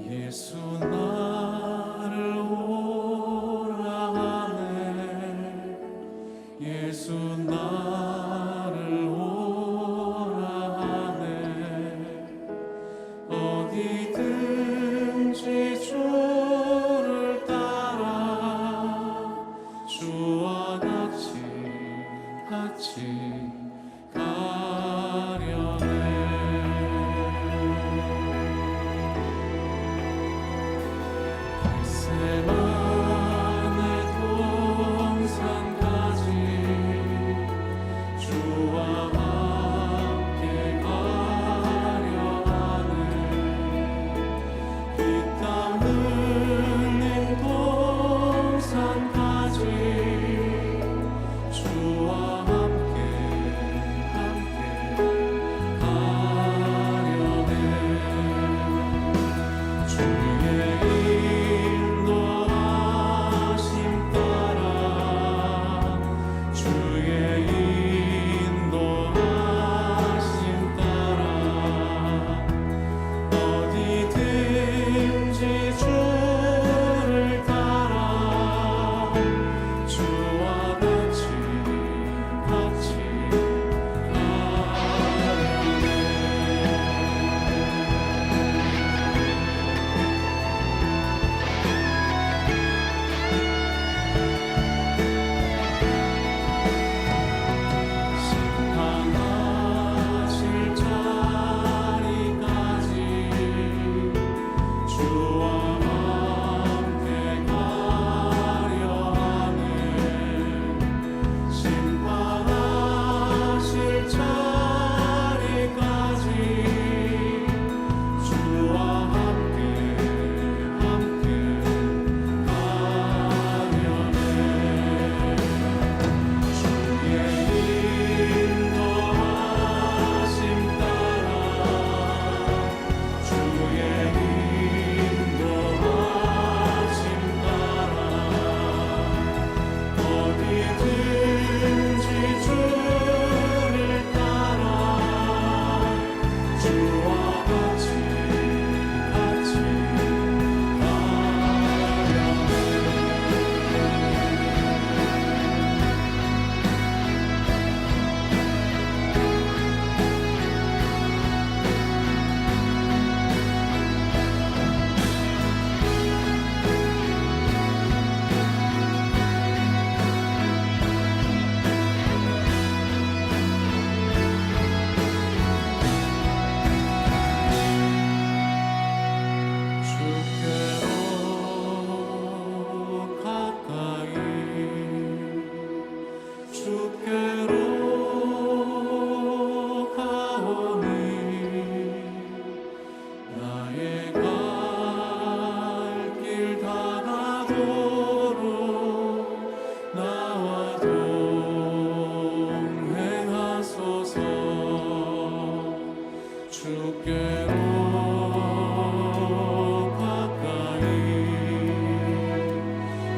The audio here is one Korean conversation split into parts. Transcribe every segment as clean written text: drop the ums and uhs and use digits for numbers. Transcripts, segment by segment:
예수 나를 오라 하네. 예수 나를 오라 하네. 어디든지 주를 따라 주와 같이 가려네. 겟세마네 동산까지 주와 함께 가려 하네. 피 땀 흘린 동산까지 주와 함께 가려네. 주의 인도하심 따라 주의 인도하심 따라 어디든지 주를 따라 주와 같이 심판하실 자리까지 주와 함께 가려 하네. 심판하실 자리까지 주와 함께 가려네. 주의 인도하심 따라 주의 인도하심 따라 어디든지 주를 따라 주와 같이 주께로 가까이 주께로 가오니 나의 갈 길 다가도록 나와 동행하소서. 주께로 가까이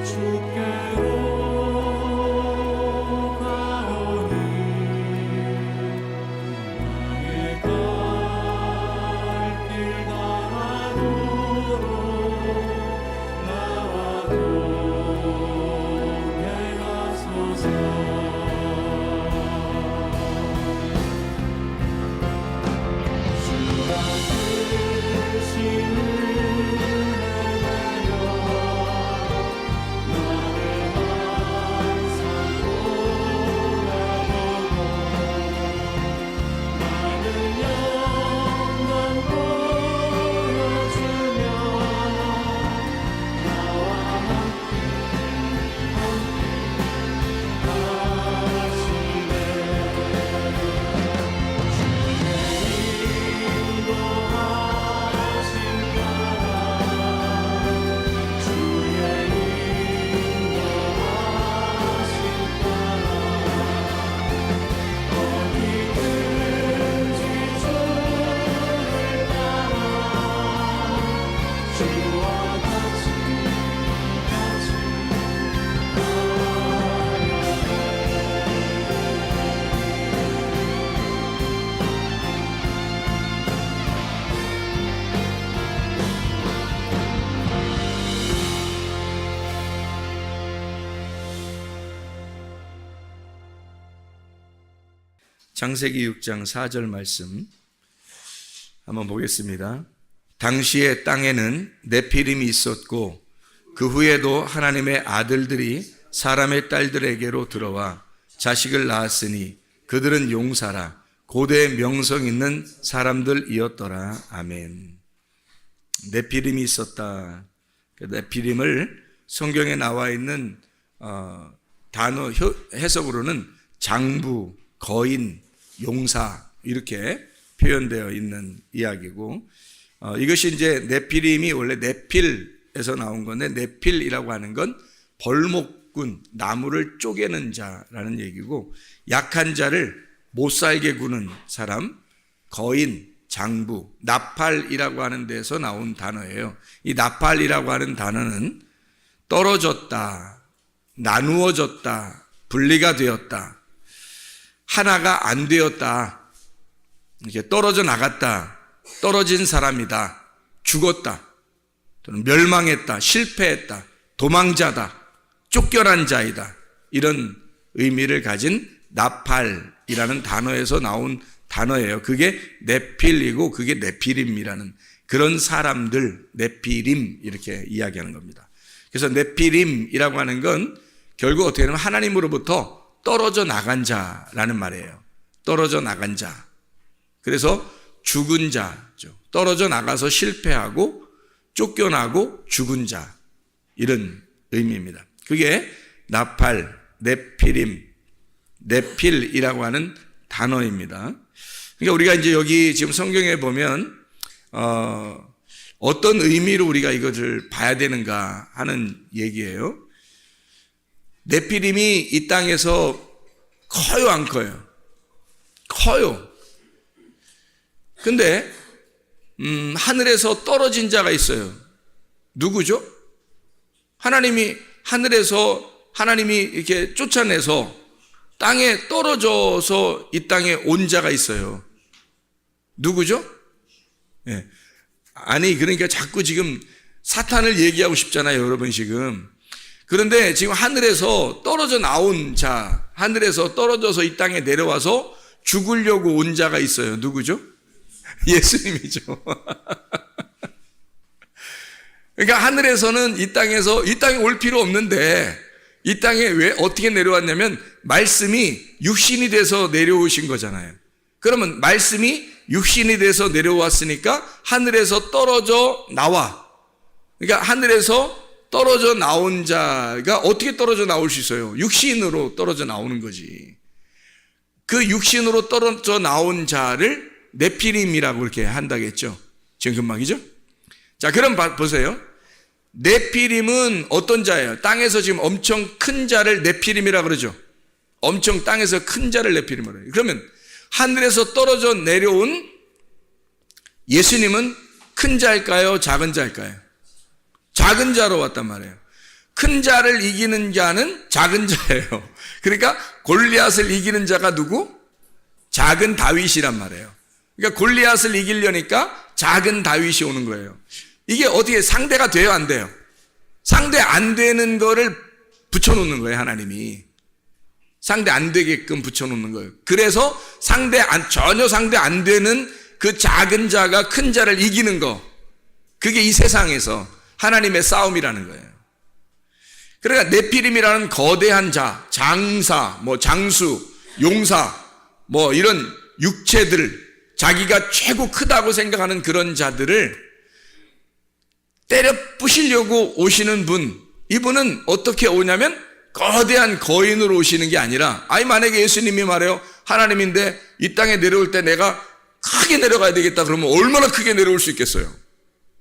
주께로 가오니 나의 갈 길 다가도록 나와 창세기 6장 4절 말씀 한번 보겠습니다. 당시에 땅에는 네피림이 있었고 그 후에도 하나님의 아들들이 사람의 딸들에게로 들어와 자식을 낳았으니 그들은 용사라 고대 명성 있는 사람들이었더라. 아멘. 네피림이 있었다. 네피림을 성경에 나와 있는 단어 해석으로는 장부, 거인, 용사 이렇게 표현되어 있는 이야기고, 이것이 이제 네피림이 원래 네필에서 나온 건데, 네필이라고 하는 건 벌목꾼, 나무를 쪼개는 자라는 얘기고, 약한 자를 못 살게 구는 사람, 거인, 장부, 나팔이라고 하는 데서 나온 단어예요. 이 나팔이라고 하는 단어는 떨어졌다, 나누어졌다, 분리가 되었다, 하나가 안 되었다, 이렇게 떨어져 나갔다, 떨어진 사람이다, 죽었다, 또는 멸망했다, 실패했다, 도망자다, 쫓겨난 자이다, 이런 의미를 가진 나팔이라는 단어에서 나온 단어예요. 그게 네필이고 그게 네피림이라는 그런 사람들, 네피림 이렇게 이야기하는 겁니다. 그래서 네피림이라고 하는 건 결국 어떻게 보면 하나님으로부터 떨어져 나간 자라는 말이에요. 떨어져 나간 자. 그래서 죽은 자죠. 떨어져 나가서 실패하고 쫓겨나고 죽은 자, 이런 의미입니다. 그게 나팔, 네피림, 네필이라고 하는 단어입니다. 그러니까 우리가 이제 여기 지금 성경에 보면 어떤 의미로 우리가 이것을 봐야 되는가 하는 얘기예요. 네피림이 이 땅에서 커요, 안 커요? 커요. 근데 하늘에서 떨어진 자가 있어요. 누구죠? 하나님이 하늘에서 하나님이 이렇게 쫓아내서 땅에 떨어져서 이 땅에 온 자가 있어요. 누구죠? 예. 아니, 그러니까 자꾸 지금 사탄을 얘기하고 싶잖아요, 여러분 지금. 그런데 지금 하늘에서 떨어져 나온 자, 하늘에서 떨어져서 이 땅에 내려와서 죽으려고 온 자가 있어요. 누구죠? 예수님이죠. 그러니까 하늘에서는 이 땅에 올 필요 없는데 이 땅에 왜 어떻게 내려왔냐면 말씀이 육신이 돼서 내려오신 거잖아요. 그러면 말씀이 육신이 돼서 내려왔으니까 하늘에서 떨어져 나와. 그러니까 하늘에서 떨어져 나온 자가 어떻게 떨어져 나올 수 있어요? 육신으로 떨어져 나오는 거지. 그 육신으로 떨어져 나온 자를 네피림이라고 이렇게 한다겠죠. 지금 금방이죠? 자, 그럼 보세요. 네피림은 어떤 자예요? 땅에서 지금 엄청 큰 자를 네피림이라고 그러죠. 엄청 땅에서 큰 자를 네피림이라고 해요. 그러면 하늘에서 떨어져 내려온 예수님은 큰 자일까요? 작은 자일까요? 작은 자로 왔단 말이에요. 큰 자를 이기는 자는 작은 자예요. 그러니까 골리앗을 이기는 자가 누구? 작은 다윗이란 말이에요. 그러니까 골리앗을 이기려니까 작은 다윗이 오는 거예요. 이게 어떻게 상대가 돼요, 안 돼요? 상대 안 되는 거를 붙여놓는 거예요, 하나님이. 상대 안 되게끔 붙여놓는 거예요. 그래서 전혀 상대 안 되는 그 작은 자가 큰 자를 이기는 거. 그게 이 세상에서 하나님의 싸움이라는 거예요. 그러니까 네피림이라는 거대한 자, 장사, 장수, 용사, 이런 육체들, 자기가 최고 크다고 생각하는 그런 자들을 때려 부시려고 오시는 분, 이분은 어떻게 오냐면 거대한 거인으로 오시는 게 아니라, 만약에 예수님이 말해요, 하나님인데 이 땅에 내려올 때 내가 크게 내려가야 되겠다 그러면 얼마나 크게 내려올 수 있겠어요?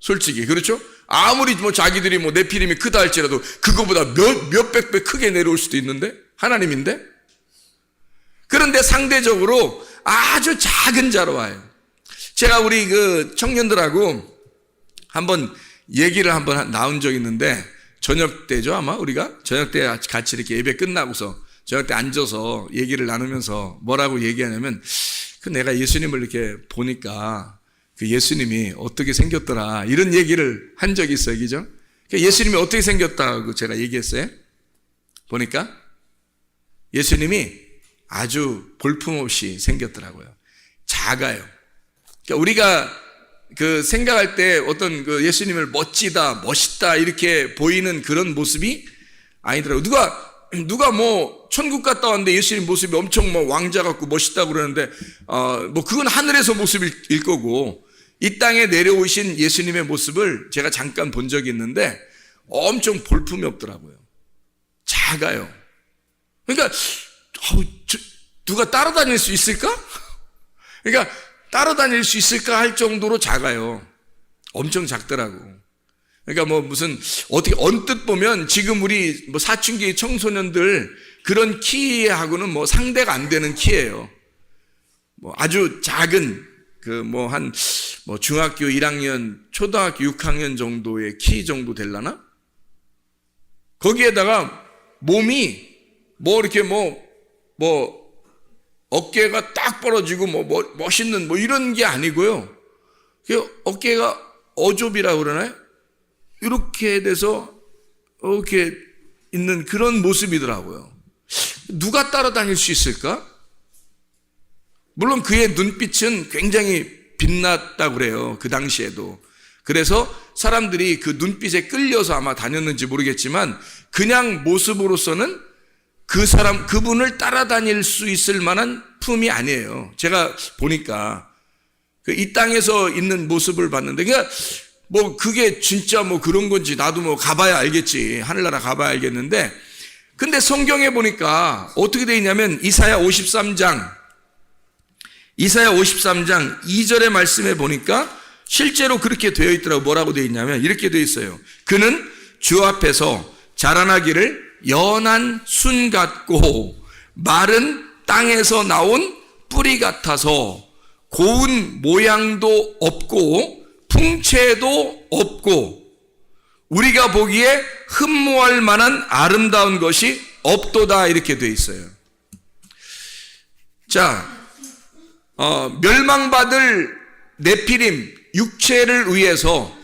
솔직히, 그렇죠? 아무리 자기들이 네피림이 크다 할지라도 그거보다 몇백 배 크게 내려올 수도 있는데, 하나님인데? 그런데 상대적으로 아주 작은 자로 와요. 제가 우리 그 청년들하고 한번 얘기를 나온 적이 있는데, 저녁 때죠, 아마 우리가? 저녁 때 같이 이렇게 예배 끝나고서 저녁 때 앉아서 얘기를 나누면서 뭐라고 얘기하냐면, 내가 예수님을 이렇게 보니까 그 예수님이 어떻게 생겼더라, 이런 얘기를 한 적이 있어요, 그죠? 예수님이 어떻게 생겼다고 제가 얘기했어요. 보니까 예수님이 아주 볼품없이 생겼더라고요. 작아요. 그러니까 우리가 그 생각할 때 어떤 그 예수님을 멋지다, 멋있다 이렇게 보이는 그런 모습이 아니더라고요. 누가 뭐 천국 갔다 왔는데 예수님 모습이 엄청 뭐 왕자 같고 멋있다고 그러는데 뭐 그건 하늘에서 모습일 거고, 이 땅에 내려오신 예수님의 모습을 제가 잠깐 본 적이 있는데 엄청 볼품이 없더라고요. 작아요. 그러니까 누가 따라다닐 수 있을까? 그러니까 따라다닐 수 있을까 할 정도로 작아요. 엄청 작더라고. 그러니까 뭐 무슨 어떻게 언뜻 보면 지금 우리 뭐 사춘기 청소년들 그런 키하고는 뭐 상대가 안 되는 키예요. 뭐 아주 작은 그 뭐 한 뭐 중학교 1학년, 초등학교 6학년 정도의 키 정도 될라나? 거기에다가 몸이 뭐 이렇게 뭐 어깨가 딱 벌어지고 뭐 멋있는 뭐 이런 게 아니고요. 어깨가 어좁이라고 그러나요? 이렇게 돼서 이렇게 있는 그런 모습이더라고요. 누가 따라다닐 수 있을까? 물론 그의 눈빛은 굉장히 빛났다고 그래요. 그 당시에도. 그래서 사람들이 그 눈빛에 끌려서 아마 다녔는지 모르겠지만 그냥 모습으로서는 그분을 따라다닐 수 있을 만한 품이 아니에요. 제가 보니까 이 땅에서 있는 모습을 봤는데, 그러니까 뭐 그게 진짜 뭐 그런 건지 나도 뭐 가봐야 알겠지. 하늘나라 가봐야 알겠는데, 근데 성경에 보니까 어떻게 되어 있냐면 이사야 53장 2절의 말씀에 보니까 실제로 그렇게 되어 있더라고. 뭐라고 되어 있냐면 이렇게 되어 있어요. 그는 주 앞에서 자라나기를 연한 순 같고 마른 땅에서 나온 뿌리 같아서 고운 모양도 없고 풍채도 없고 우리가 보기에 흠모할 만한 아름다운 것이 없도다, 이렇게 되어 있어요. 자, 멸망받을 네피림 육체를 위해서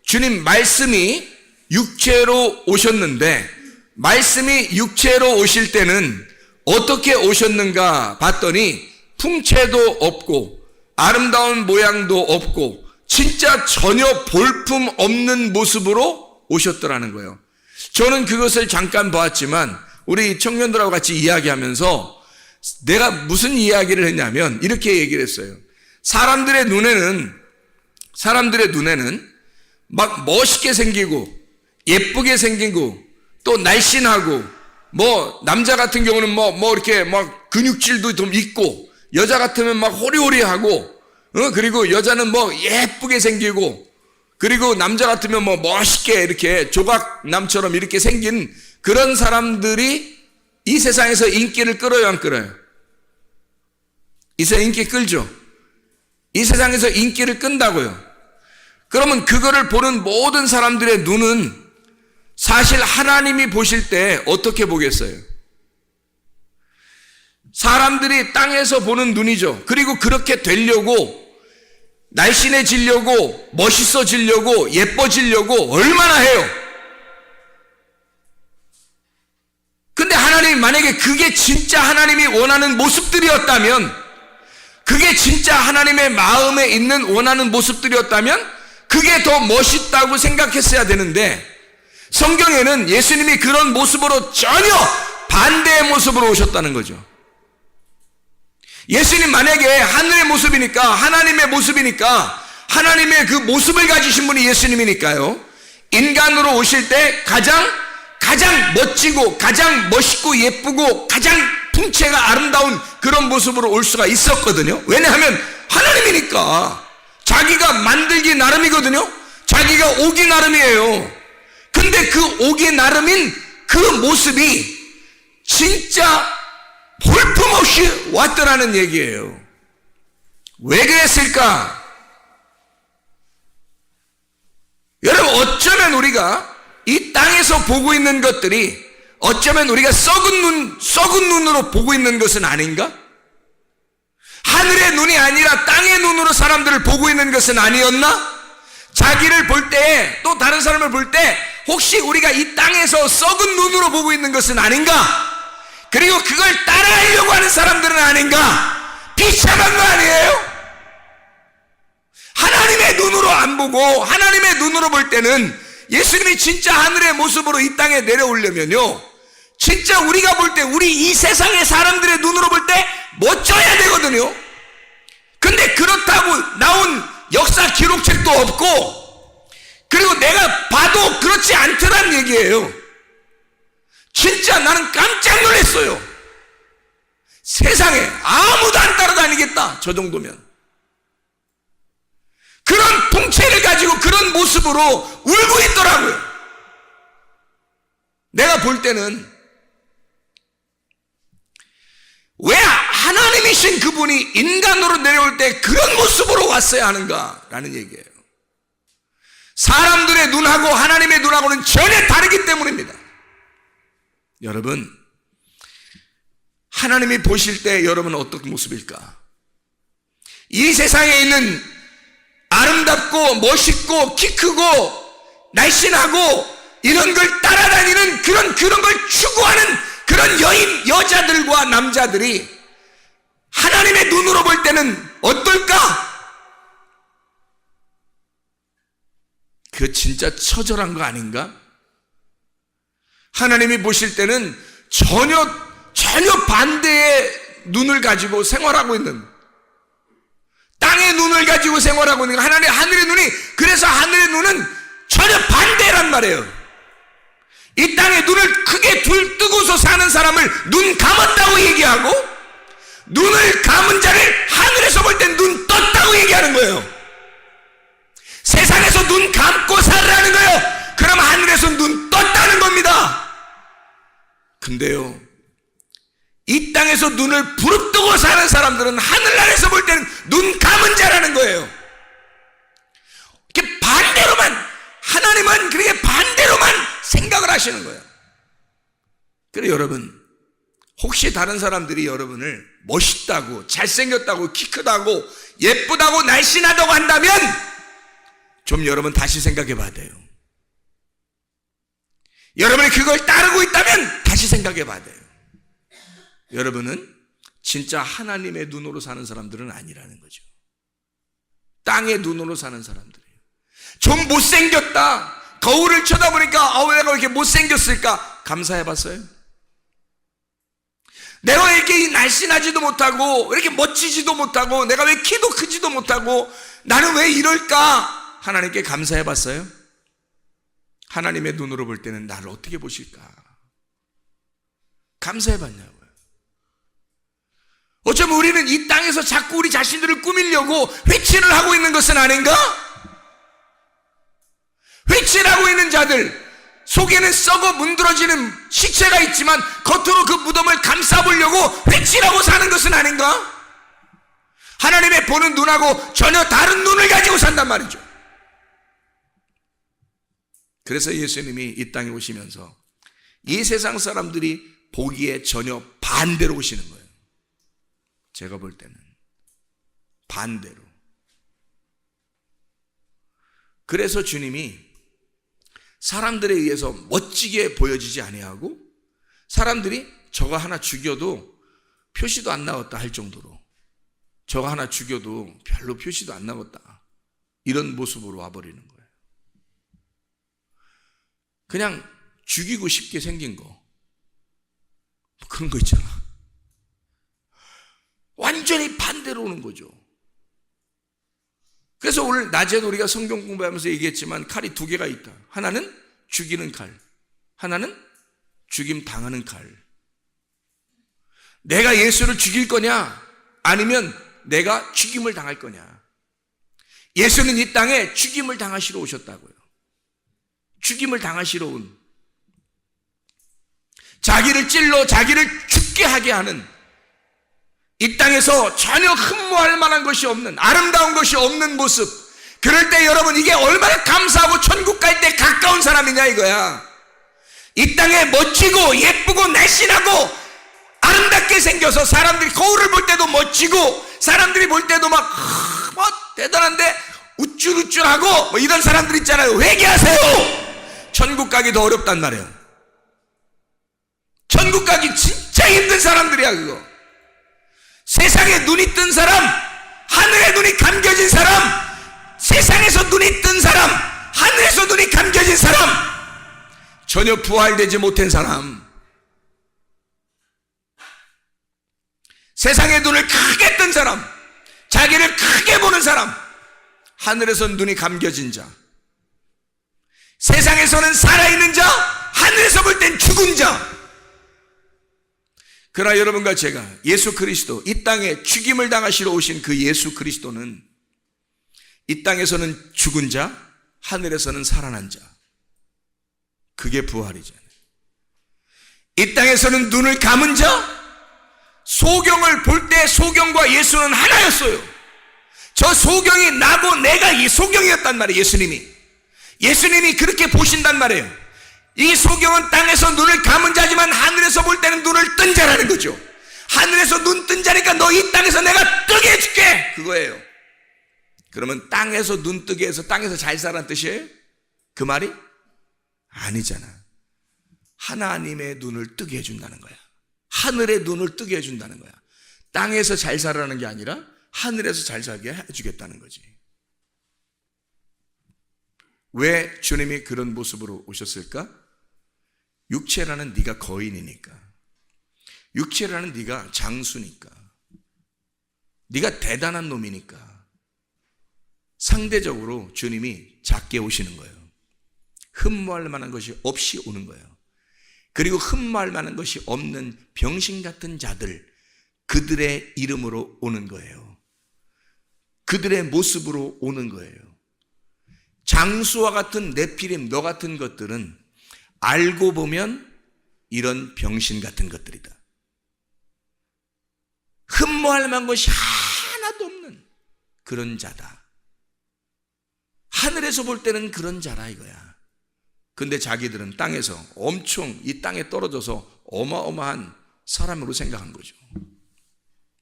주님 말씀이 육체로 오셨는데, 말씀이 육체로 오실 때는 어떻게 오셨는가 봤더니 풍채도 없고 아름다운 모양도 없고 진짜 전혀 볼품 없는 모습으로 오셨더라는 거예요. 저는 그것을 잠깐 보았지만 우리 청년들하고 같이 이야기하면서 내가 무슨 이야기를 했냐면 이렇게 얘기를 했어요. 사람들의 눈에는 막 멋있게 생기고 예쁘게 생기고 또 날씬하고, 뭐 남자 같은 경우는 뭐 이렇게 막 근육질도 좀 있고, 여자 같으면 막 호리호리하고, 그리고 여자는 뭐 예쁘게 생기고, 그리고 남자 같으면 뭐 멋있게 이렇게 조각남처럼 이렇게 생긴 그런 사람들이 이 세상에서 인기를 끌어요, 안 끌어요? 이 세상 인기 끌죠? 이 세상에서 인기를 끈다고요. 그러면 그거를 보는 모든 사람들의 눈은 사실 하나님이 보실 때 어떻게 보겠어요? 사람들이 땅에서 보는 눈이죠. 그리고 그렇게 되려고, 날씬해지려고, 멋있어지려고, 예뻐지려고 얼마나 해요. 근데 하나님이 만약에 그게 진짜 하나님이 원하는 모습들이었다면, 그게 진짜 하나님의 마음에 있는 원하는 모습들이었다면 그게 더 멋있다고 생각했어야 되는데, 성경에는 예수님이 그런 모습으로 전혀 반대의 모습으로 오셨다는 거죠. 예수님 만약에 하늘의 모습이니까, 하나님의 모습이니까, 하나님의 그 모습을 가지신 분이 예수님이니까요, 인간으로 오실 때 가장 멋지고 가장 멋있고 예쁘고 가장 풍채가 아름다운 그런 모습으로 올 수가 있었거든요. 왜냐하면 하나님이니까. 자기가 만들기 나름이거든요. 자기가 오기 나름이에요. 근데 그 오기 나름인 그 모습이 진짜 볼품없이 왔더라는 얘기예요. 왜 그랬을까? 여러분, 어쩌면 우리가 이 땅에서 보고 있는 것들이 어쩌면 우리가 썩은 눈으로 보고 있는 것은 아닌가? 하늘의 눈이 아니라 땅의 눈으로 사람들을 보고 있는 것은 아니었나? 자기를 볼 때, 또 다른 사람을 볼 때 혹시 우리가 이 땅에서 썩은 눈으로 보고 있는 것은 아닌가? 그리고 그걸 따라하려고 하는 사람들은 아닌가? 비참한 거 아니에요? 하나님의 눈으로 안 보고 하나님의 눈으로 볼 때는 예수님이 진짜 하늘의 모습으로 이 땅에 내려오려면요, 진짜 우리가 볼 때, 우리 이 세상의 사람들의 눈으로 볼 때 멋져야 되거든요. 근데 그렇다고 나온 역사 기록책도 없고, 그리고 내가 봐도 그렇지 않더란 얘기예요. 진짜 나는 깜짝 놀랐어요. 세상에 아무도 안 따라다니겠다, 저 정도면. 그런 통째를 가지고 그런 모습으로 울고 있더라고요. 내가 볼 때는 왜 하나님이신 그분이 인간으로 내려올 때 그런 모습으로 왔어야 하는가라는 얘기예요. 사람들의 눈하고 하나님의 눈하고는 전혀 다르기 때문입니다. 여러분, 하나님이 보실 때 여러분은 어떤 모습일까? 이 세상에 있는 아름답고 멋있고 키 크고 날씬하고 이런 걸 따라다니는 그런 걸 추구하는 그런 여자들과 남자들이 하나님의 눈으로 볼 때는 어떨까? 그 진짜 처절한 거 아닌가? 하나님이 보실 때는 전혀 반대의 눈을 가지고 생활하고 있는, 땅의 눈을 가지고 생활하고 있는 하늘의 눈이, 그래서 하늘의 눈은 전혀 반대란 말이에요. 이 땅에 눈을 크게 뜨고서 사는 사람을 눈 감았다고 얘기하고, 눈을 감은 자를 하늘에서 볼 땐 눈 떴다고 얘기하는 거예요. 세상에서 눈 감고 살라는 거예요. 그럼 하늘에서 눈 떴다는 겁니다. 근데요, 이 땅에서 눈을 부릅뜨고 사는 사람들은 하늘나라에서 볼 때는 눈 감은 자라는 거예요. 이렇게 반대로만, 하나님은 그렇게 반대로만 생각을 하시는 거예요. 그래, 여러분, 혹시 다른 사람들이 여러분을 멋있다고, 잘생겼다고, 키 크다고, 예쁘다고, 날씬하다고 한다면 좀 여러분 다시 생각해 봐야 돼요. 여러분이 그걸 따르고 있다면 다시 생각해 봐야 돼요. 여러분은 진짜 하나님의 눈으로 사는 사람들은 아니라는 거죠. 땅의 눈으로 사는 사람들이에요. 좀 못생겼다, 거울을 쳐다보니까 왜 내가 이렇게 못생겼을까? 감사해 봤어요? 내가 왜 이렇게 날씬하지도 못하고, 이렇게 멋지지도 못하고, 내가 왜 키도 크지도 못하고, 나는 왜 이럴까? 하나님께 감사해 봤어요? 하나님의 눈으로 볼 때는 나를 어떻게 보실까? 감사해 봤냐고요. 어쩌면 우리는 이 땅에서 자꾸 우리 자신들을 꾸미려고 회치를 하고 있는 것은 아닌가? 회치를 하고 있는 자들 속에는 썩어 문드러지는 시체가 있지만 겉으로 그 무덤을 감싸보려고 회치를 하고 사는 것은 아닌가? 하나님의 보는 눈하고 전혀 다른 눈을 가지고 산단 말이죠. 그래서 예수님이 이 땅에 오시면서 이 세상 사람들이 보기에 전혀 반대로 오시는 거예요. 제가 볼 때는 반대로. 그래서 주님이 사람들에 의해서 멋지게 보여지지 아니하고, 사람들이 저거 하나 죽여도 표시도 안 나왔다 할 정도로, 저거 하나 죽여도 별로 표시도 안 나왔다, 이런 모습으로 와버리는 거예요. 그냥 죽이고 싶게 생긴 거, 그런 거 있잖아. 완전히 반대로 오는 거죠. 그래서 오늘 낮에도 우리가 성경 공부하면서 얘기했지만 칼이 두 개가 있다. 하나는 죽이는 칼, 하나는 죽임 당하는 칼. 내가 예수를 죽일 거냐, 아니면 내가 죽임을 당할 거냐. 예수는 이 땅에 죽임을 당하시러 오셨다고요. 죽임을 당하시러 온, 자기를 찔러 자기를 죽게 하게 하는, 이 땅에서 전혀 흠모할 만한 것이 없는, 아름다운 것이 없는 모습. 그럴 때 여러분, 이게 얼마나 감사하고 천국 갈 때 가까운 사람이냐 이거야. 이 땅에 멋지고 예쁘고 날씬하고 아름답게 생겨서 사람들이 거울을 볼 때도 멋지고, 사람들이 볼 때도 막 대단한데 우쭐우쭐하고 이런 사람들 있잖아요. 회개하세요. 천국 가기 더 어렵단 말이에요. 천국 가기 진짜 굉장히 힘든 사람들이야 그거. 세상에 눈이 뜬 사람, 하늘에 눈이 감겨진 사람, 세상에서 눈이 뜬 사람, 하늘에서 눈이 감겨진 사람, 전혀 부활되지 못한 사람, 세상의 눈을 크게 뜬 사람, 자기를 크게 보는 사람, 하늘에서는 눈이 감겨진 자, 세상에서는 살아있는 자, 하늘에서 볼 땐 죽은 자. 그러나 여러분과 제가 예수 그리스도, 이 땅에 죽임을 당하시러 오신 그 예수 그리스도는 이 땅에서는 죽은 자, 하늘에서는 살아난 자. 그게 부활이잖아요. 이 땅에서는 눈을 감은 자, 소경을 볼 때 소경과 예수는 하나였어요. 저 소경이 나고 내가 이 소경이었단 말이에요. 예수님이 그렇게 보신단 말이에요. 이 소경은 땅에서 눈을 감은 자지만 하늘에서 볼 때는 눈을 뜬 자라는 거죠. 하늘에서 눈 뜬 자니까 너 이 땅에서 내가 뜨게 해줄게, 그거예요. 그러면 땅에서 눈 뜨게 해서 땅에서 잘 살라는 뜻이에요? 그 말이? 아니잖아. 하나님의 눈을 뜨게 해준다는 거야. 하늘의 눈을 뜨게 해준다는 거야. 땅에서 잘 살라는 게 아니라 하늘에서 잘 살게 해주겠다는 거지. 왜 주님이 그런 모습으로 오셨을까? 육체라는 네가 거인이니까, 육체라는 네가 장수니까, 네가 대단한 놈이니까 상대적으로 주님이 작게 오시는 거예요. 흠모할 만한 것이 없이 오는 거예요. 그리고 흠모할 만한 것이 없는 병신 같은 자들, 그들의 이름으로 오는 거예요. 그들의 모습으로 오는 거예요. 장수와 같은 네피림, 너 같은 것들은 알고 보면 이런 병신 같은 것들이다. 흠모할 만한 것이 하나도 없는 그런 자다. 하늘에서 볼 때는 그런 자라 이거야. 근데 자기들은 땅에서 엄청 이 땅에 떨어져서 어마어마한 사람으로 생각한 거죠.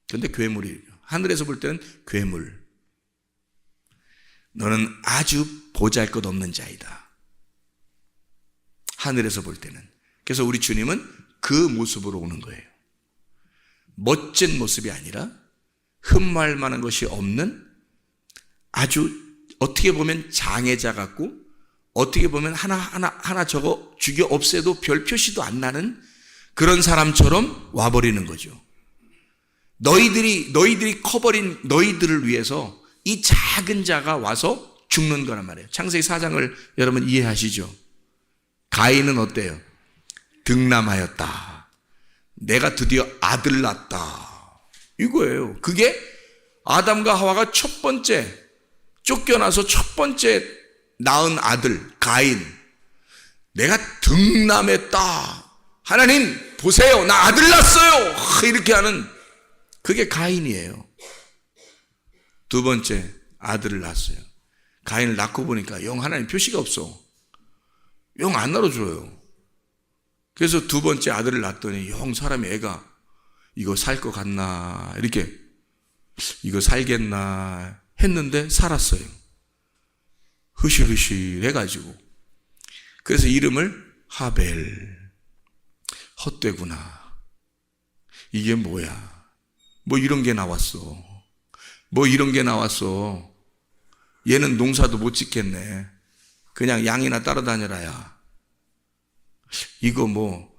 근데 괴물이에요. 하늘에서 볼 때는 괴물. 너는 아주 보잘것없는 자이다. 하늘에서 볼 때는. 그래서 우리 주님은 그 모습으로 오는 거예요. 멋진 모습이 아니라 흠모할 만한 것이 없는 아주 어떻게 보면 장애자 같고, 어떻게 보면 하나 저거 죽여 없애도 별 표시도 안 나는 그런 사람처럼 와버리는 거죠. 너희들이 커버린 너희들을 위해서 이 작은 자가 와서 죽는 거란 말이에요. 창세기 4장을 여러분 이해하시죠? 가인은 어때요? 등남하였다. 내가 드디어 아들 낳았다. 이거예요. 그게 아담과 하와가 첫 번째 쫓겨나서 첫 번째 낳은 아들 가인. 내가 등남했다. 하나님 보세요, 나 아들 낳았어요. 이렇게 하는 그게 가인이에요. 두 번째 아들을 낳았어요. 가인을 낳고 보니까 영 하나님 표시가 없어. 영 안 낳아줘요. 그래서 두 번째 아들을 낳았더니 영 사람이 애가 이거 살 것 같나, 이렇게 이거 살겠나 했는데 살았어요. 흐실흐실 해가지고. 그래서 이름을 하벨. 헛되구나. 이게 뭐야? 뭐 이런 게 나왔어. 뭐 이런 게 나왔어. 얘는 농사도 못 짓겠네. 그냥 양이나 따라다녀라야. 이거 뭐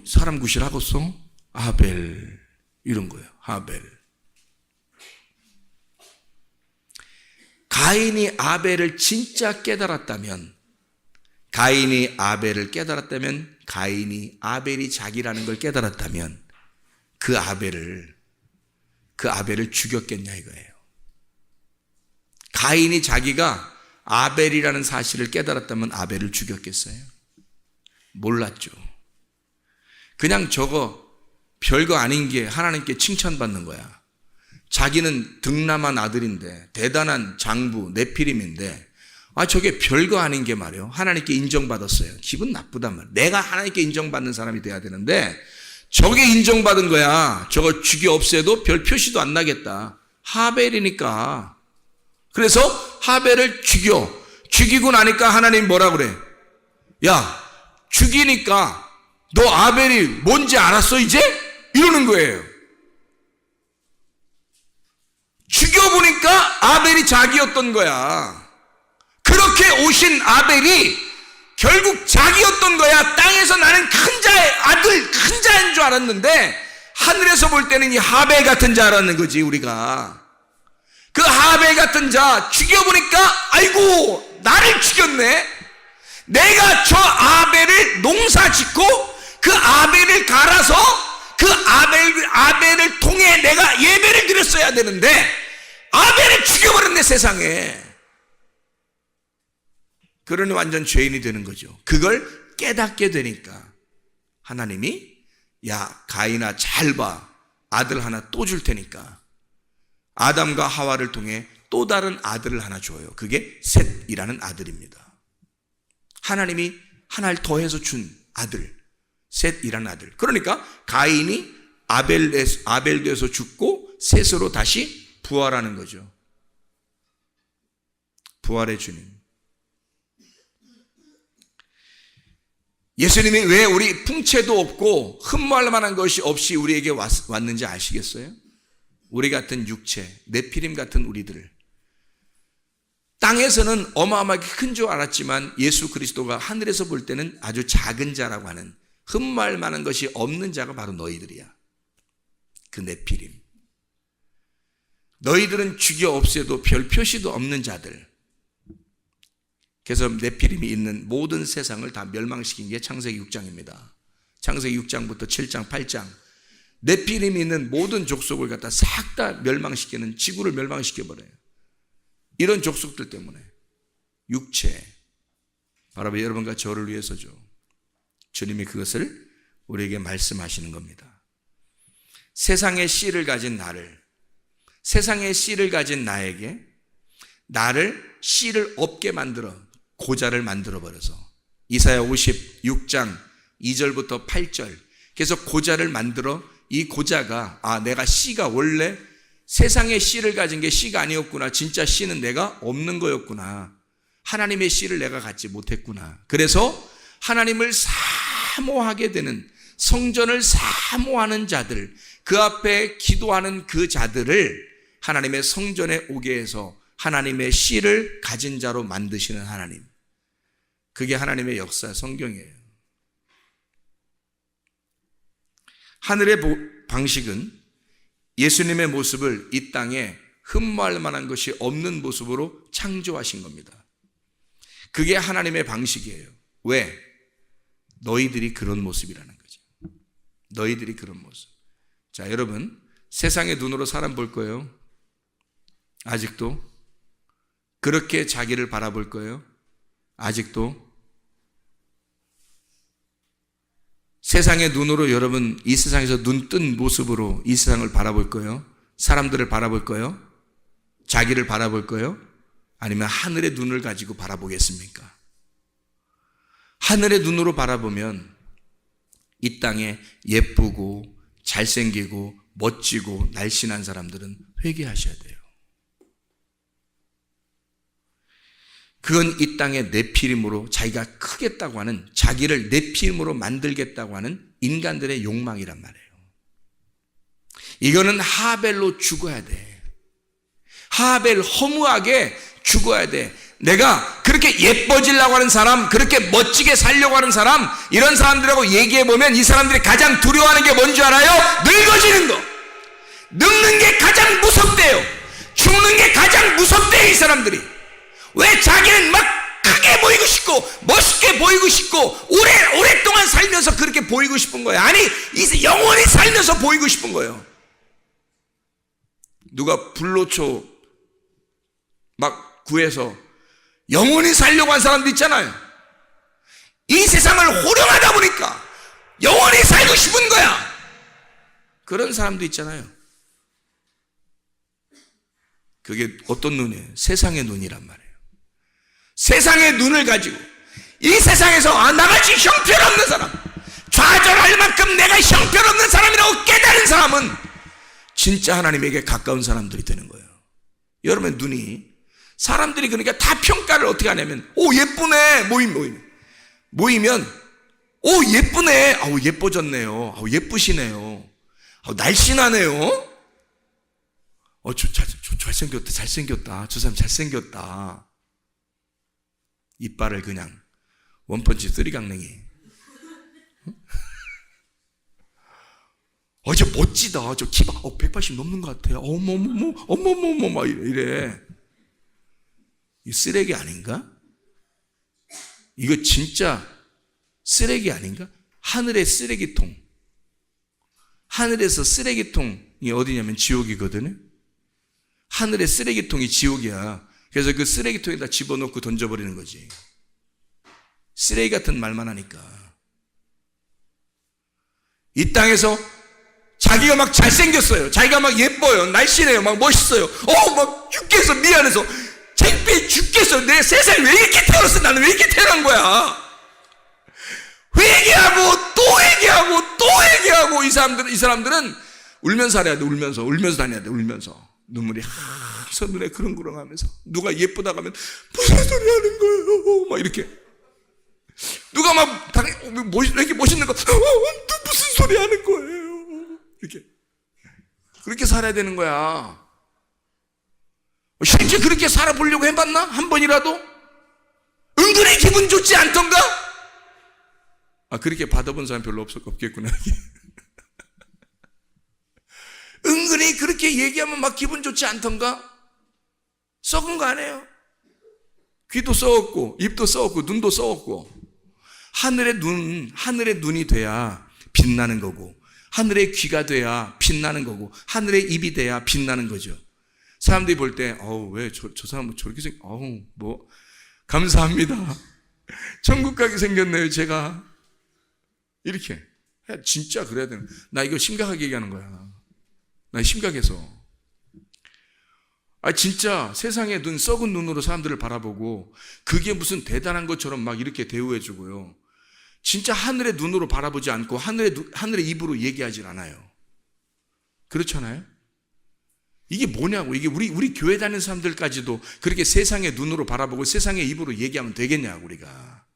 사람 구실하겠어? 하벨. 이런 거예요. 하벨. 가인이 아벨을 진짜 깨달았다면, 가인이 아벨이 자기라는 걸 깨달았다면 그 아벨을 죽였겠냐 이거예요. 가인이 자기가 아벨이라는 사실을 깨달았다면 아벨을 죽였겠어요? 몰랐죠. 그냥 저거 별거 아닌 게 하나님께 칭찬받는 거야. 자기는 등남한 아들인데, 대단한 장부 네피림인데, 저게 별거 아닌 게 말이에요. 하나님께 인정받았어요. 기분 나쁘단 말이에요. 내가 하나님께 인정받는 사람이 돼야 되는데 저게 인정받은 거야. 저거 죽여 없애도 별 표시도 안 나겠다. 하벨이니까. 그래서 하벨을 죽이고 나니까 하나님 뭐라 그래? 야, 죽이니까 너 아벨이 뭔지 알았어 이제? 이러는 거예요. 죽여보니까 아벨이 자기였던 거야. 그렇게 오신 아벨이 결국 자기였던 거야. 땅에서 나는 큰 자의 아들, 큰 자인 줄 알았는데 하늘에서 볼 때는 이 하벨 같은 자 알았는 거지 우리가. 그 하벨 같은 자 죽여보니까 아이고 나를 죽였네. 내가 저 아벨을 농사 짓고 그 아벨을 갈아서 그 아벨을 통해 내가 예배를 드렸어야 되는데 아벨을 죽여버렸네 세상에. 그러니 완전 죄인이 되는 거죠. 그걸 깨닫게 되니까 하나님이 야 가인아 잘 봐. 아들 하나 또 줄 테니까 아담과 하와를 통해 또 다른 아들을 하나 줘요. 그게 셋이라는 아들입니다. 하나님이 하나를 더해서 준 아들, 셋이라는 아들. 그러니까 가인이 아벨에서 죽고 셋으로 다시 부활하는 거죠. 부활의 주님. 예수님이 왜 우리 풍채도 없고 흠모할 만한 것이 없이 우리에게 왔는지 아시겠어요? 우리 같은 육체, 네피림 같은 우리들을 땅에서는 어마어마하게 큰 줄 알았지만 예수 그리스도가 하늘에서 볼 때는 아주 작은 자라고 하는 흠모할 만한 것이 없는 자가 바로 너희들이야. 그 네피림. 너희들은 죽여 없애도 별 표시도 없는 자들. 그래서 네피림이 있는 모든 세상을 다 멸망시킨 게 창세기 6장입니다. 창세기 6장부터 7장, 8장. 네피림이 있는 모든 족속을 갖다 싹 다 멸망시키는, 지구를 멸망시켜버려요. 이런 족속들 때문에. 육체. 바로 여러분과 저를 위해서죠. 주님이 그것을 우리에게 말씀하시는 겁니다. 세상의 씨를 가진 나를, 세상의 씨를 가진 나에게 나를 씨를 없게 만들어 고자를 만들어버려서 이사야 56장 2절부터 8절 그래서 고자를 만들어 이 고자가 내가 씨가 원래 세상의 씨를 가진 게 씨가 아니었구나. 진짜 씨는 내가 없는 거였구나. 하나님의 씨를 내가 갖지 못했구나. 그래서 하나님을 사모하게 되는 성전을 사모하는 자들, 그 앞에 기도하는 그 자들을 하나님의 성전에 오게 해서 하나님의 씨를 가진 자로 만드시는 하나님. 그게 하나님의 역사, 성경이에요. 하늘의 방식은 예수님의 모습을 이 땅에 흠모할 만한 것이 없는 모습으로 창조하신 겁니다. 그게 하나님의 방식이에요. 왜? 너희들이 그런 모습이라는 거죠. 너희들이 그런 모습. 자, 여러분, 세상의 눈으로 사람 볼 거예요? 아직도? 그렇게 자기를 바라볼 거예요? 아직도? 세상의 눈으로 여러분 이 세상에서 눈 뜬 모습으로 이 세상을 바라볼 거예요? 사람들을 바라볼 거예요? 자기를 바라볼 거예요? 아니면 하늘의 눈을 가지고 바라보겠습니까? 하늘의 눈으로 바라보면 이 땅에 예쁘고 잘생기고 멋지고 날씬한 사람들은 회개하셔야 돼요. 그건 이 땅의 네피림으로 자기가 크겠다고 하는, 자기를 네피림으로 만들겠다고 하는 인간들의 욕망이란 말이에요. 이거는 하벨로 죽어야 돼. 하벨 허무하게 죽어야 돼. 내가 그렇게 예뻐지려고 하는 사람, 그렇게 멋지게 살려고 하는 사람, 이런 사람들하고 얘기해보면 이 사람들이 가장 두려워하는 게 뭔지 알아요? 늙어지는 거. 늙는 게 가장 무섭대요. 죽는 게 가장 무섭대요, 이 사람들이. 왜? 자기는 막 크게 보이고 싶고 멋있게 보이고 싶고 오랫동안 살면서 그렇게 보이고 싶은 거예요. 아니, 영원히 살면서 보이고 싶은 거예요. 누가 불로초 막 구해서 영원히 살려고 한 사람도 있잖아요. 이 세상을 호령하다 보니까 영원히 살고 싶은 거야. 그런 사람도 있잖아요. 그게 어떤 눈이에요? 세상의 눈이란 말이에요. 세상의 눈을 가지고 이 세상에서 나같이 형편없는 사람, 좌절할 만큼 내가 형편없는 사람이라고 깨달은 사람은 진짜 하나님에게 가까운 사람들이 되는 거예요. 여러분의 눈이, 사람들이 그러니까 다 평가를 어떻게 하냐면 예쁘네. 모이면 오, 예쁘네. 아우, 예뻐졌네요. 아우, 예쁘시네요. 아우, 날씬하네요. 잘생겼다. 잘생겼다. 저 사람 잘생겼다. 이빨을 그냥 원펀치 쓰리강냉이. 저 멋지다. 저 키가 180 넘는 것 같아요. 어머머머, 막 이래. 이 쓰레기 아닌가? 이거 진짜 쓰레기 아닌가? 하늘의 쓰레기통. 하늘에서 쓰레기통이 어디냐면 지옥이거든요. 하늘의 쓰레기통이 지옥이야. 그래서 그 쓰레기통에다 집어넣고 던져버리는 거지. 쓰레기 같은 말만 하니까. 이 땅에서 자기가 막 잘생겼어요. 자기가 막 예뻐요. 날씬해요. 막 멋있어요. 막 죽겠어. 미안해서. 창피해 죽겠어. 내 세상에 왜 이렇게 태어났어? 나는 왜 이렇게 태어난 거야? 회개하고 또 회개하고 또 회개하고 이 사람들은 울면서 살아야 돼. 울면서 다녀야 돼. 울면서 눈물이 항상 눈에 그렁그렁하면서 누가 예쁘다고 하면 무슨 소리 하는 거예요? 막 이렇게 누가 막 왜 이렇게 멋있는 거 무슨 소리 하는 거예요? 이렇게 그렇게 살아야 되는 거야. 실제 그렇게 살아보려고 해봤나? 한 번이라도? 은근히 기분 좋지 않던가? 그렇게 받아본 사람 별로 없겠구나. 은근히 그렇게 얘기하면 막 기분 좋지 않던가? 썩은 거 아니에요? 귀도 썩었고, 입도 썩었고, 눈도 썩었고. 하늘의 눈이 돼야 빛나는 거고, 하늘의 귀가 돼야 빛나는 거고, 하늘의 입이 돼야 빛나는 거죠. 사람들이 볼 때, 왜 저 사람은 저렇게 감사합니다. 천국 가게 생겼네요, 제가. 이렇게. 진짜 그래야 되는. 나 이거 심각하게 얘기하는 거야. 나 심각해서. 진짜 세상에 썩은 눈으로 사람들을 바라보고, 그게 무슨 대단한 것처럼 막 이렇게 대우해주고요. 진짜 하늘의 눈으로 바라보지 않고, 하늘의 입으로 얘기하질 않아요. 그렇잖아요? 이게 뭐냐고. 이게 우리 교회 다니는 사람들까지도 그렇게 세상의 눈으로 바라보고 세상의 입으로 얘기하면 되겠냐고, 우리가.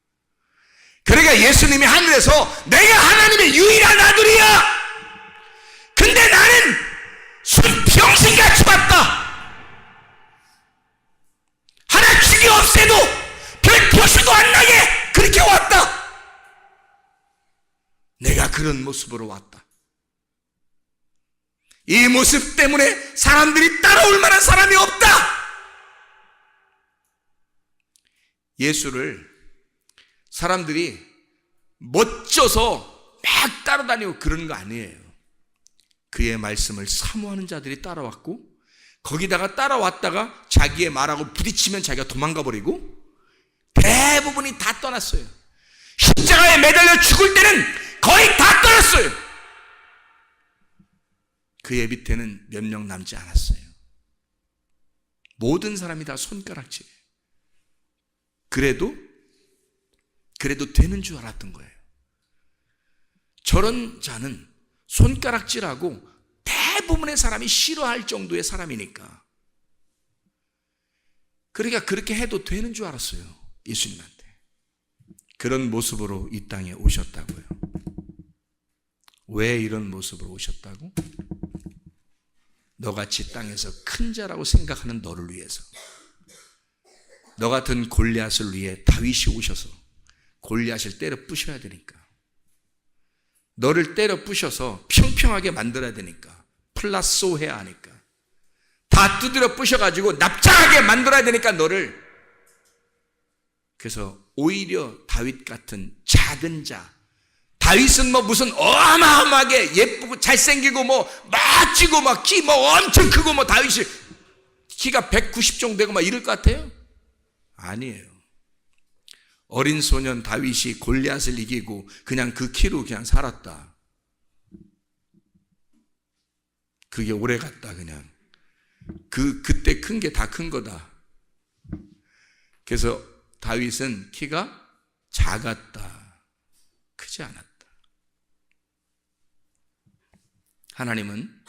그러니까 예수님이 하늘에서 내가 하나님의 유일한 아들이야! 근데 나는 순평신같이 왔다! 하나 죽이 없애도 별 표시도 안 나게 그렇게 왔다! 내가 그런 모습으로 왔다. 이 모습 때문에 사람들이 따라올 만한 사람이 없다! 예수를 사람들이 멋져서 막 따라다니고 그런 거 아니에요. 그의 말씀을 사모하는 자들이 따라왔고, 거기다가 따라왔다가 자기의 말하고 부딪히면 자기가 도망가 버리고, 대부분이 다 떠났어요. 십자가에 매달려 죽을 때는 거의 다 떠났어요. 그의 밑에는 몇 명 남지 않았어요. 모든 사람이 다 손가락질이에요. 그래도 되는 줄 알았던 거예요. 저런 자는 손가락질하고 대부분의 사람이 싫어할 정도의 사람이니까. 그러니까 그렇게 해도 되는 줄 알았어요. 예수님한테. 그런 모습으로 이 땅에 오셨다고요. 왜 이런 모습으로 오셨다고? 너같이 땅에서 큰 자라고 생각하는 너를 위해서. 너 같은 골리앗을 위해 다윗이 오셔서 골리앗을 때려 부셔야 되니까. 너를 때려 부셔서 평평하게 만들어야 되니까. 플라소 해야 하니까. 다 두드려 부셔가지고 납작하게 만들어야 되니까 너를. 그래서 오히려 다윗 같은 작은 자, 다윗은 무슨 어마어마하게 예쁘고 잘생기고 멋지고 키 엄청 크고 다윗이 키가 190 정도 되고 이럴 것 같아요? 아니에요. 어린 소년 다윗이 골리앗을 이기고 그냥 그 키로 그냥 살았다. 그게 오래 갔다. 그냥 그때 큰 게 다 큰 거다. 그래서 다윗은 키가 작았다. 크지 않았다. 하나님은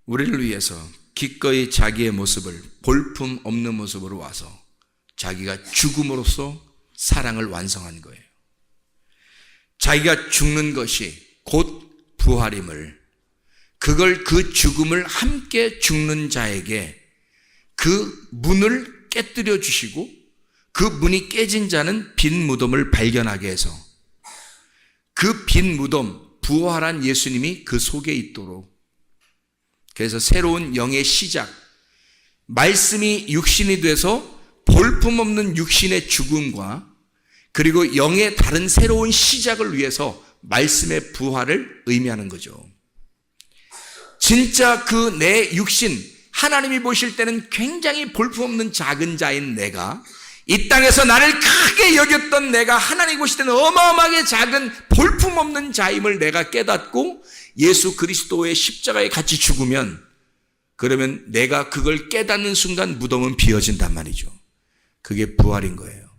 우리를 위해서 기꺼이 자기의 모습을 볼품 없는 모습으로 와서 자기가 죽음으로써 사랑을 완성한 거예요. 자기가 죽는 것이 곧 부활임을, 그걸 그 죽음을 함께 죽는 자에게 그 문을 깨뜨려 주시고 그 문이 깨진 자는 빈 무덤을 발견하게 해서 그 빈 무덤, 부활한 예수님이 그 속에 있도록, 그래서 새로운 영의 시작, 말씀이 육신이 돼서 볼품없는 육신의 죽음과 그리고 영의 다른 새로운 시작을 위해서 말씀의 부활을 의미하는 거죠. 진짜 그 내 육신, 하나님이 보실 때는 굉장히 볼품없는 작은 자인 내가, 이 땅에서 나를 크게 여겼던 내가 하나님 보실 때는 어마어마하게 작은 볼품없는 자임을 내가 깨닫고 예수 그리스도의 십자가에 같이 죽으면, 그러면 내가 그걸 깨닫는 순간 무덤은 비어진단 말이죠. 그게 부활인 거예요.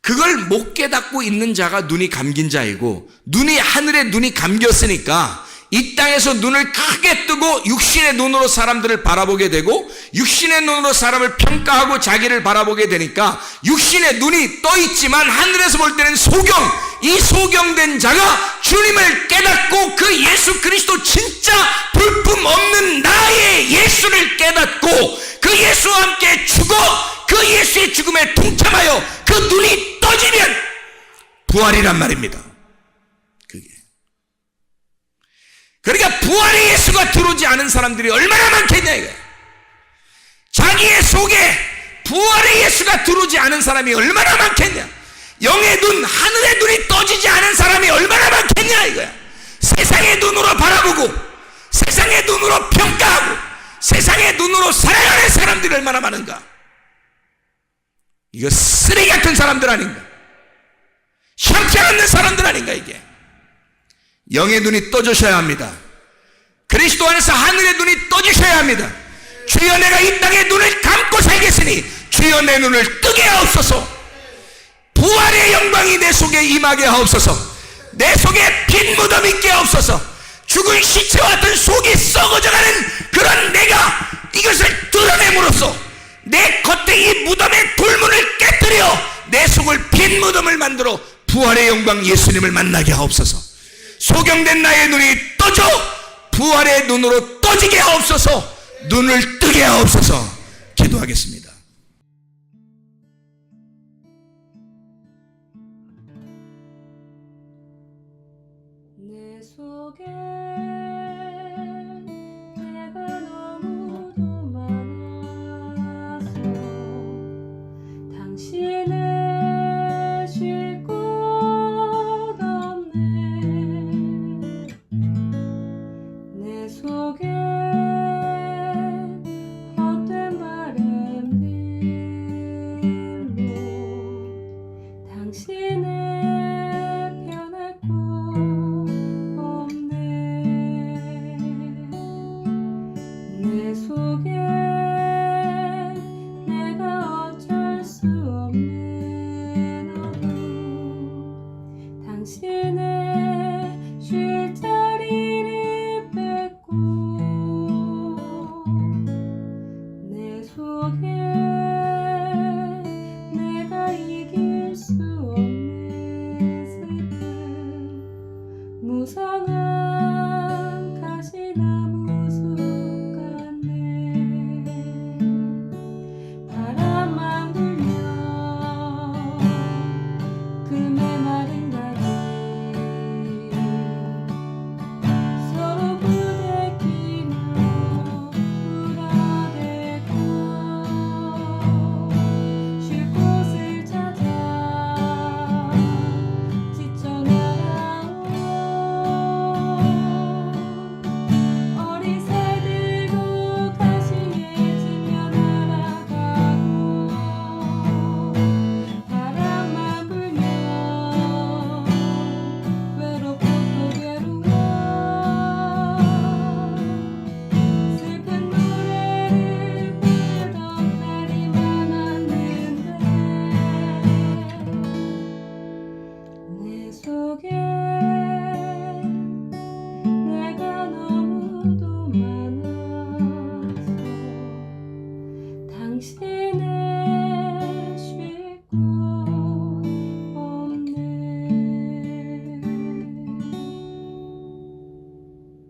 그걸 못 깨닫고 있는 자가 눈이 감긴 자이고, 눈이 하늘에 눈이 감겼으니까 이 땅에서 눈을 크게 뜨고 육신의 눈으로 사람들을 바라보게 되고 육신의 눈으로 사람을 평가하고 자기를 바라보게 되니까 육신의 눈이 떠 있지만 하늘에서 볼 때는 소경, 이 소경된 자가 주님을 깨닫고 그 예수 그리스도 진짜 볼품 없는 나의 예수를 깨닫고 그 예수와 함께 죽어 그 예수의 죽음에 동참하여 그 눈이 떠지면 부활이란 말입니다. 그러니까 부활의 예수가 들어오지 않은 사람들이 얼마나 많겠냐 이거야. 자기의 속에 부활의 예수가 들어오지 않은 사람이 얼마나 많겠냐. 영의 눈, 하늘의 눈이 떠지지 않은 사람이 얼마나 많겠냐 이거야. 세상의 눈으로 바라보고 세상의 눈으로 평가하고 세상의 눈으로 살아가는 사람들이 얼마나 많은가. 이거 쓰레기 같은 사람들 아닌가. 형편없는 사람들 아닌가. 이게 영의 눈이 떠주셔야 합니다. 그리스도 안에서 하늘의 눈이 떠주셔야 합니다. 주여 내가 이 땅의 눈을 감고 살겠으니 주여 내 눈을 뜨게 하옵소서. 부활의 영광이 내 속에 임하게 하옵소서. 내 속에 빈 무덤 있게 하옵소서. 죽은 시체와 같은 속이 썩어져가는 그런 내가 이것을 드러냄으로써 내 겉에 이 무덤의 돌문을 깨뜨려 내 속을 빈 무덤을 만들어 부활의 영광 예수님을 만나게 하옵소서. 소경된 나의 눈이 떠져 부활의 눈으로 떠지게 하옵소서. 눈을 뜨게 하옵소서. 기도하겠습니다. 내 속에 내가 너무도 많아서 당신을 쉴 곳 없네. 내 속에 헛된 바램들로 당신을 변할 곳 없네. 내 속에 내가 어쩔 수 없는 어둠 당신을